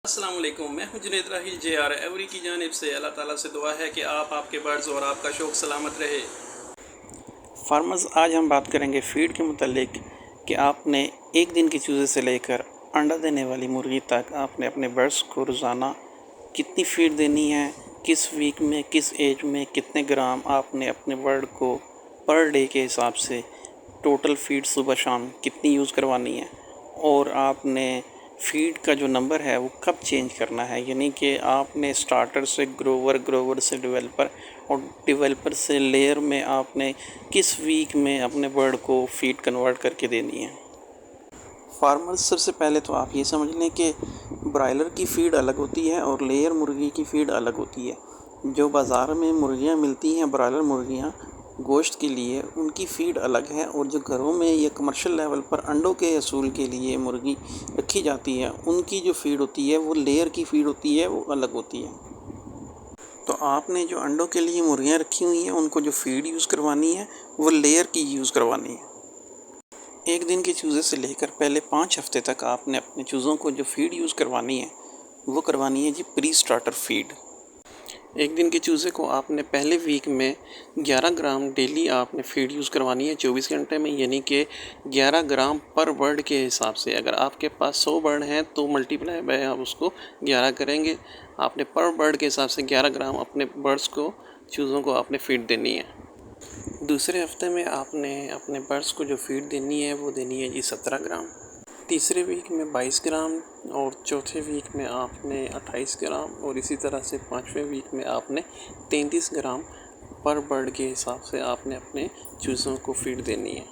अस्सलाम वालेकुम, मैं हूं जुनैद राही JR एवरी की जानिब से। अल्लाह ताला से दुआ है कि आप, आपके बर्ड्स और आपका शौक सलामत रहे। फार्मर्स, आज हम बात करेंगे फीड के मुतालिक कि आपने एक दिन के चूज़े से लेकर अंडा देने वाली मुर्गी तक आपने अपने बर्ड्स को रोज़ाना कितनी फीड देनी है, किस वीक में, किस एज में कितने ग्राम आपने अपने बर्ड को पर डे के हिसाब से टोटल फीड सुबह शाम कितनी यूज़ करवानी है, और आपने फीड का जो नंबर है वो कब चेंज करना है। यानी कि आपने स्टार्टर से ग्रोवर, ग्रोवर से डेवलपर और डेवलपर से लेयर में आपने किस वीक में अपने बर्ड को फीड कन्वर्ट करके देनी है। फार्मर्स, सबसे पहले तो आप ये समझ लें कि ब्रायलर की फ़ीड अलग होती है और लेयर मुर्गी की फ़ीड अलग होती है। जो बाज़ार में मुर्गियाँ मिलती हैं, ब्रायलर मुर्गियाँ गोश्त के लिए, उनकी फ़ीड अलग है, और जो घरों में या कमर्शियल लेवल पर अंडों के असूल के लिए मुर्गी रखी जाती है, उनकी जो फ़ीड होती है वो लेयर की फ़ीड होती है, वो अलग होती है। तो आपने जो अंडों के लिए मुर्गियाँ रखी हुई हैं, उनको जो फ़ीड यूज़ करवानी है वो लेयर की यूज़ करवानी है। एक दिन के चूज़े से लेकर पहले 5 हफ्ते तक आपने अपने चूज़ों को जो फ़ीड यूज़ करवानी है वो करवानी है जी प्री स्टार्टर फ़ीड। एक दिन के चूज़े को आपने पहले वीक में 11 ग्राम डेली आपने फ़ीड यूज़ करवानी है 24 घंटे में, यानी कि 11 ग्राम पर बर्ड के हिसाब से। अगर आपके पास 100 बर्ड हैं तो मल्टीप्लाई बाय आप उसको 11 करेंगे। आपने पर बर्ड के हिसाब से 11 ग्राम अपने बर्ड्स को, चूज़ों को आपने फ़ीड देनी है। दूसरे हफ्ते में आपने अपने बर्ड्स को जो फ़ीड देनी है वो देनी है जी 17 ग्राम। तीसरे वीक में 22 ग्राम, और चौथे वीक में आपने 28 ग्राम, और इसी तरह से पाँचवें वीक में आपने 33 ग्राम पर बर्ड के हिसाब से आपने अपने चूज़ों को फ़ीड देनी है।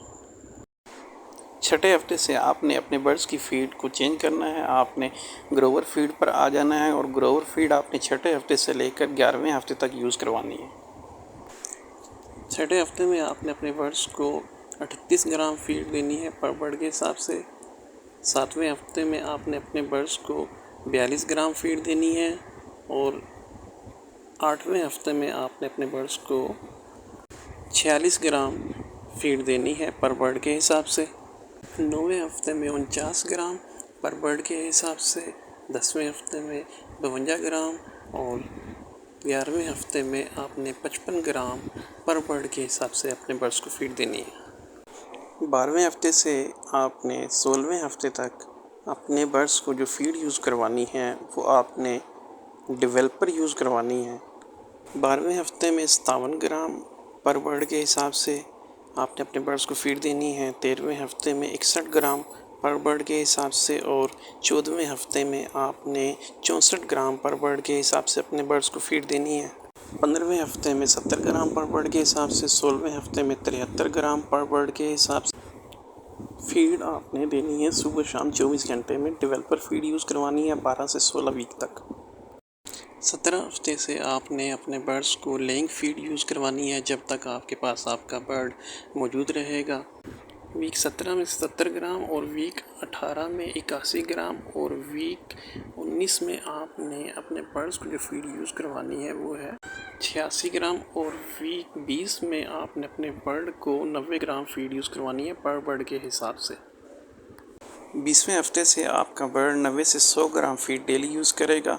छठे हफ्ते से आपने अपने बर्ड्स की फ़ीड को चेंज करना है। आपने ग्रोवर फ़ीड पर आ जाना है, और ग्रोवर फ़ीड आपने छठे हफ्ते से लेकर 11वें हफ्ते तक यूज़ करवानी है। छठे हफ्ते में आपने अपने बर्ड्स को 38 ग्राम फीड देनी है पर बर्ड के हिसाब से। सातवें हफ्ते में आपने अपने बर्ड्स को 42 ग्राम फीड देनी है, और आठवें हफ्ते में आपने अपने बर्ड्स को 46 ग्राम फीड देनी है पर बर्ड के हिसाब से। नौवें हफ्ते में 49 ग्राम पर बर्ड के हिसाब से। 10वें हफ्ते में 52 ग्राम, और 11वें हफ्ते में आपने 55 ग्राम पर बर्ड के हिसाब से अपने बर्ड्स को फीड देनी है। 12वें हफ्ते से आपने 16वें हफ्ते तक अपने बर्ड्स को जो फीड यूज़ करवानी है वो आपने डेवलपर यूज़ करवानी है। 12वें हफ्ते में 57 ग्राम पर बर्ड के हिसाब से आपने अपने बर्ड्स को फीड देनी है। 13वें हफ्ते में 61 ग्राम पर बर्ड के हिसाब से, और 14वें हफ्ते में आपने 64 ग्राम पर बर्ड के हिसाब से अपने बर्ड्स को फीड देनी है। 15वें हफ्ते में 70 ग्राम पर बर्ड के हिसाब से। 16वें हफ्ते में 73 ग्राम पर बर्ड के हिसाब से फीड आपने देनी है सुबह शाम 24 घंटे में। डेवलपर फीड यूज़ करवानी है 12 से 16 वीक तक। 17 हफ्ते से आपने अपने बर्ड्स को लेइंग फीड यूज़ करवानी है जब तक आपके पास आपका बर्ड मौजूद रहेगा। वीक 17 में 77 ग्राम, और वीक 18 में 81 ग्राम, और वीक 19 में आपने अपने बर्ड्स को जो फीड यूज़ करवानी है वो है 86 ग्राम, और वीक 20 में आपने अपने बर्ड को 90 ग्राम फीड यूज़ करवानी है पर बर्ड के हिसाब से। 20वें हफ्ते से आपका बर्ड 90 से 100 ग्राम फीड डेली यूज़ करेगा।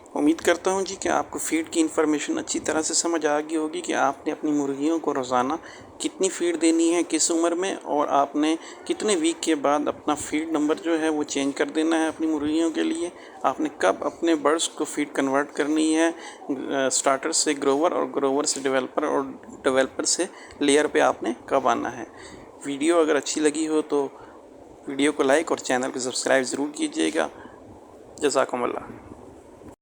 उम्मीद करता हूँ जी कि आपको फ़ीड की इन्फॉर्मेशन अच्छी तरह से समझ आ गई होगी कि आपने अपनी मुर्गियों को रोज़ाना कितनी फ़ीड देनी है, किस उम्र में, और आपने कितने वीक के बाद अपना फ़ीड नंबर जो है वो चेंज कर देना है अपनी मुर्गियों के लिए। आपने कब अपने बर्ड्स को फ़ीड कन्वर्ट करनी है स्टार्टर से ग्रोवर, और ग्रोवर से डेवलपर, और डेवलपर से लेयर पे आपने कब आना है। वीडियो अगर अच्छी लगी हो तो वीडियो को लाइक और चैनल को सब्सक्राइब ज़रूर कीजिएगा। जज़ाकुमुल्लाह।